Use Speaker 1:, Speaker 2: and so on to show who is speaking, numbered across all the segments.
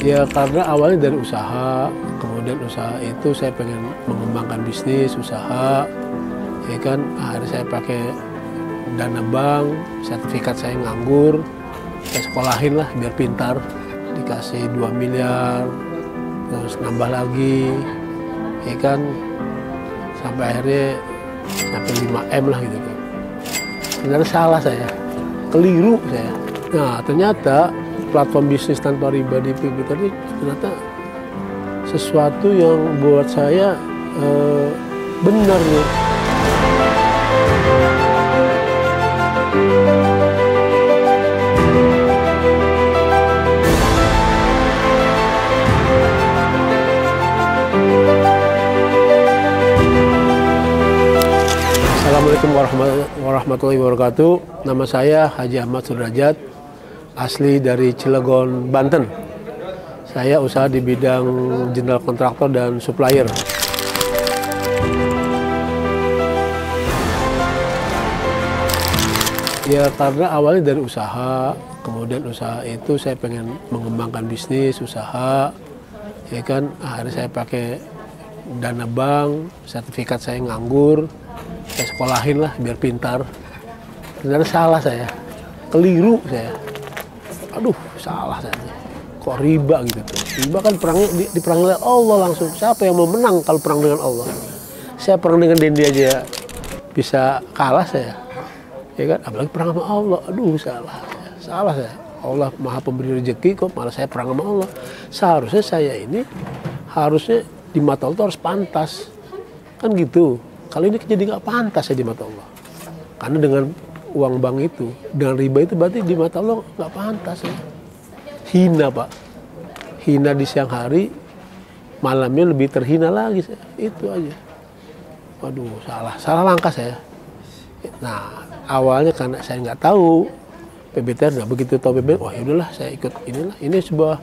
Speaker 1: Ya karena awalnya dari usaha, kemudian usaha itu saya pengen mengembangkan bisnis, usaha, ya kan akhirnya saya pakai dana bank, sertifikat saya nganggur, saya sekolahin lah biar pintar, dikasih 2 miliar, terus nambah lagi, ya kan sampai akhirnya sampai 5M lah gitu kan. Sebenarnya salah saya, keliru saya. Nah ternyata platform bisnis tanpa riba di Pbtr ini ternyata sesuatu yang buat saya benar nih. Assalamualaikum warahmatullahi wabarakatuh. Nama saya Haji Ahmad Sudrajat, asli dari Cilegon, Banten. Saya usaha di bidang general kontraktor dan supplier. Ya karena awalnya dari usaha, kemudian usaha itu saya pengen mengembangkan bisnis, usaha, ya kan akhirnya saya pakai dana bank, sertifikat saya nganggur, saya sekolahin lah biar pintar. Ternyata salah saya, keliru saya. Aduh, salah saya. Kok riba gitu tuh. Riba kan perangnya diperang oleh Allah langsung. Siapa yang mau menang kalau perang dengan Allah? Saya perang dengan Dendi aja bisa kalah saya. Ya kan, apalagi perang sama Allah. Aduh, salah. Salah saya. Allah Maha Pemberi rezeki kok malah saya perang sama Allah. Seharusnya saya ini harusnya di mata Allah harus pantas. Kan gitu. Kalau ini jadi nggak pantas ya di mata Allah. Karena dengan uang bank itu, dengan riba itu berarti di mata Allah nggak pantas ya. Hina Pak. Hina di siang hari, malamnya lebih terhina lagi saya. Itu aja. Waduh, salah langkah saya. Nah, awalnya karena saya nggak tahu Pbtr, nggak begitu tahu Pbtr, wah yaudahlah saya ikut inilah. Ini sebuah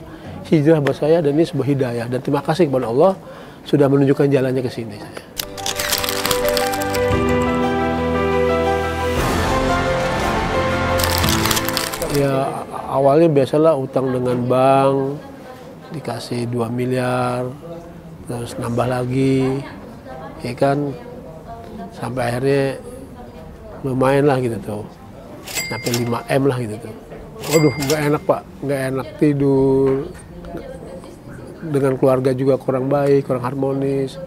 Speaker 1: hijrah buat saya dan ini sebuah hidayah. Dan terima kasih kepada Allah sudah menunjukkan jalannya ke sini saya. Ya awalnya biasalah utang dengan bank, dikasih 2 miliar, terus nambah lagi, ya kan sampai akhirnya lumayan lah gitu tuh, sampai 5M lah gitu tuh. Waduh, nggak enak Pak, nggak enak tidur, dengan keluarga juga kurang baik, kurang harmonis,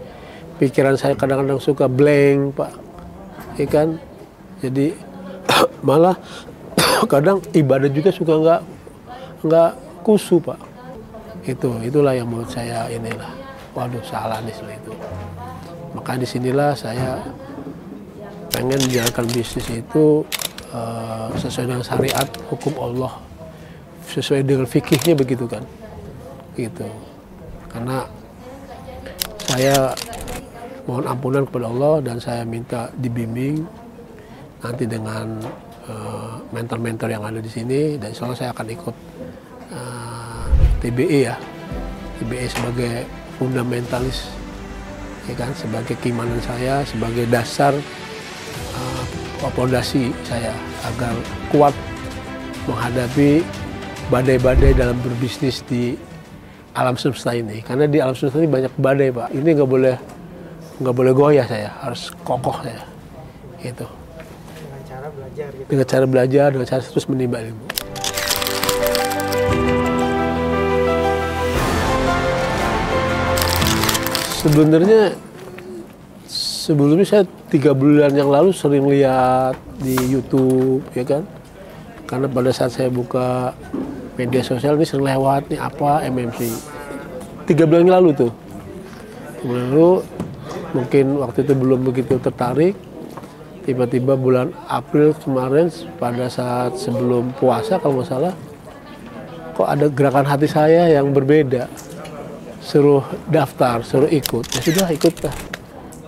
Speaker 1: pikiran saya kadang-kadang suka blank Pak, ya kan, jadi malah kadang ibadah juga suka nggak khusyuk Pak. Itulah yang menurut saya inilah, waduh salah nih setelah itu. Maka disinilah saya pengen menjalankan bisnis itu sesuai dengan syariat hukum Allah, sesuai dengan fikihnya begitu kan, gitu. Karena saya mohon ampunan kepada Allah dan saya minta dibimbing nanti dengan mentor-mentor yang ada di sini, dan insya Allah saya akan ikut TBE ya, TBE sebagai fundamentalis, ya kan, sebagai keimanan saya, sebagai dasar fondasi saya agar kuat menghadapi badai-badai dalam berbisnis di alam semesta ini. Karena di alam semesta ini banyak badai Pak. Ini nggak boleh goyah saya, harus kokoh saya, gitu. Dengan cara belajar, dengan cara terus menimba ilmu. Sebenarnya sebelumnya saya 3 bulan yang lalu sering lihat di YouTube, ya kan. Karena pada saat saya buka media sosial ini sering lewat nih apa MMC. 3 bulan yang lalu tuh. Lalu mungkin waktu itu belum begitu tertarik. Tiba-tiba bulan April kemarin pada saat sebelum puasa kalau nggak salah, kok ada gerakan hati saya yang berbeda. Suruh daftar, suruh ikut. Ya sudah ikut lah.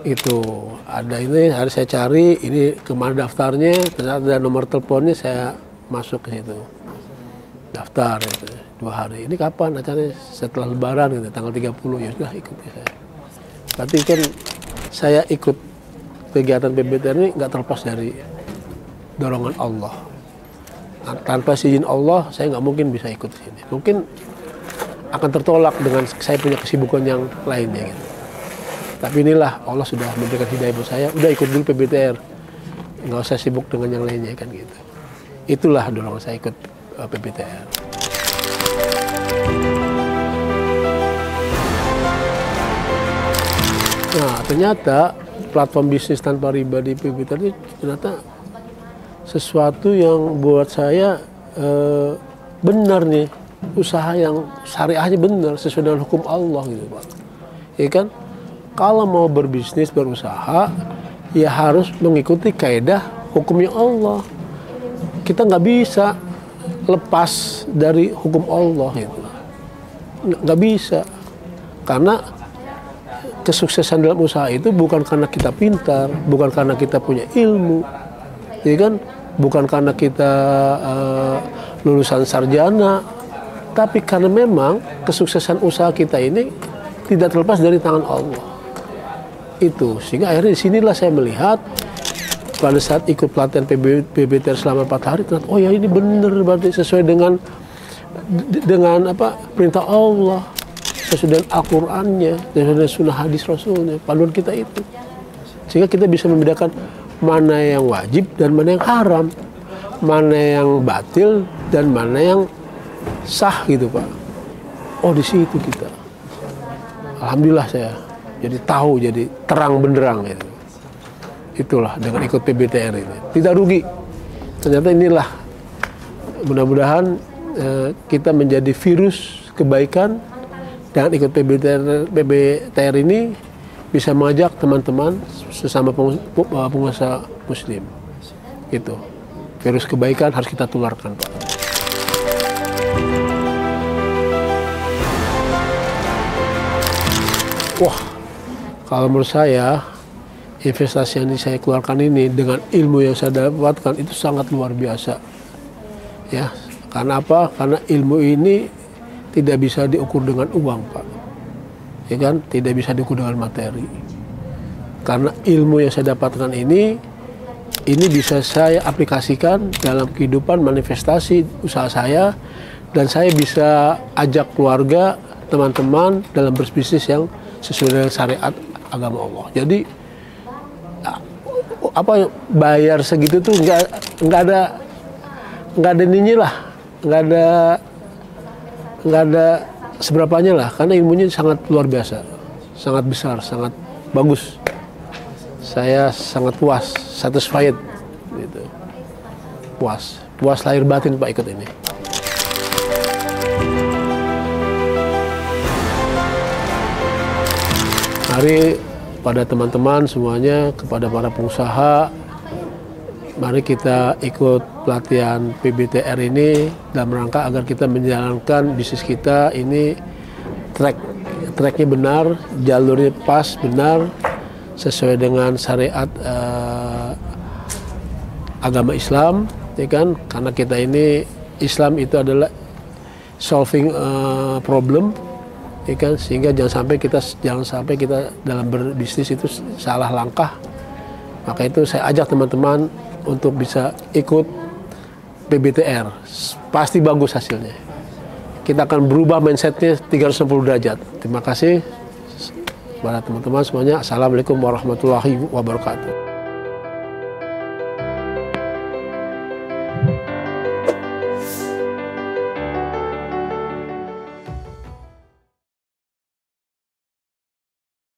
Speaker 1: Itu ada ini harus saya cari ini kemana daftarnya, ternyata ada nomor teleponnya, saya masuk ke situ. Daftar itu 2 hari. Ini kapan acaranya? Setelah Lebaran gitu, tanggal 30. Ya sudah ikut ya saya. Berarti kan saya ikut kegiatan Pbtr ini nggak terlepas dari dorongan Allah. Tanpa izin Allah, saya nggak mungkin bisa ikut sini. Mungkin akan tertolak dengan saya punya kesibukan yang lainnya gitu. Tapi inilah Allah sudah memberikan hidayah buat saya, udah ikut dulu PBTR, nggak usah sibuk dengan yang lainnya kan gitu. Itulah dorongan saya ikut PBTR. Nah, ternyata platform bisnis tanpa riba di PBTR itu ternyata sesuatu yang buat saya benar nih, usaha yang syariahnya benar sesuai dengan hukum Allah gitu Pak. Ya kan? Kalau mau berbisnis, berusaha, ya harus mengikuti kaidah hukumnya Allah. Kita nggak bisa lepas dari hukum Allah gitu. Nggak bisa. Karena kesuksesan dalam usaha itu bukan karena kita pintar, bukan karena kita punya ilmu, ya kan? Bukan karena kita lulusan sarjana, tapi karena memang kesuksesan usaha kita ini tidak terlepas dari tangan Allah. Itu sehingga akhirnya disinilah saya melihat pada saat ikut pelatihan PBTR selama 4 hari, ternyata oh ya ini benar berarti sesuai dengan apa perintah Allah, sesuai dengan Al-Qur'annya, sesuai dengan sunnah hadis Rasulnya, panduan kita itu, sehingga kita bisa membedakan mana yang wajib dan mana yang haram, mana yang batil dan mana yang sah gitu Pak. Oh di situ kita, alhamdulillah saya jadi tahu, jadi terang benderang gitu. Itulah dengan ikut PBTR ini tidak rugi. Ternyata inilah mudah-mudahan kita menjadi virus kebaikan dengan ikut PBTR ini bisa mengajak teman-teman sesama pengusaha muslim. Itu virus kebaikan harus kita tularkan Pak. Wah, kalau menurut saya investasi yang saya keluarkan ini dengan ilmu yang saya dapatkan itu sangat luar biasa. Ya, karena apa? Karena ilmu ini tidak bisa diukur dengan uang, Pak. Ya kan? Tidak bisa diukur dengan materi. Karena ilmu yang saya dapatkan ini bisa saya aplikasikan dalam kehidupan manifestasi usaha saya, dan saya bisa ajak keluarga, teman-teman dalam berbisnis yang sesuai dengan syariat agama Allah. Jadi apa bayar segitu tuh nggak ada ininya lah, nggak ada seberapanya lah, karena ilmunya sangat luar biasa, sangat besar, sangat bagus. Saya sangat puas, satisfied gitu. Puas lahir batin Pak ikut ini. Mari pada teman-teman semuanya, kepada para pengusaha, mari kita ikut pelatihan PBTR ini dalam rangka agar kita menjalankan bisnis kita ini tracknya benar, jalurnya pas, benar, sesuai dengan syariat agama Islam, ya kan? Karena kita ini Islam itu adalah solving problem, ya kan? Sehingga jangan sampai kita dalam berbisnis itu salah langkah. Maka itu saya ajak teman-teman untuk bisa ikut PBTR, pasti bagus hasilnya. Kita akan berubah mindsetnya 360 derajat. Terima kasih kepada teman-teman semuanya. Assalamualaikum warahmatullahi wabarakatuh.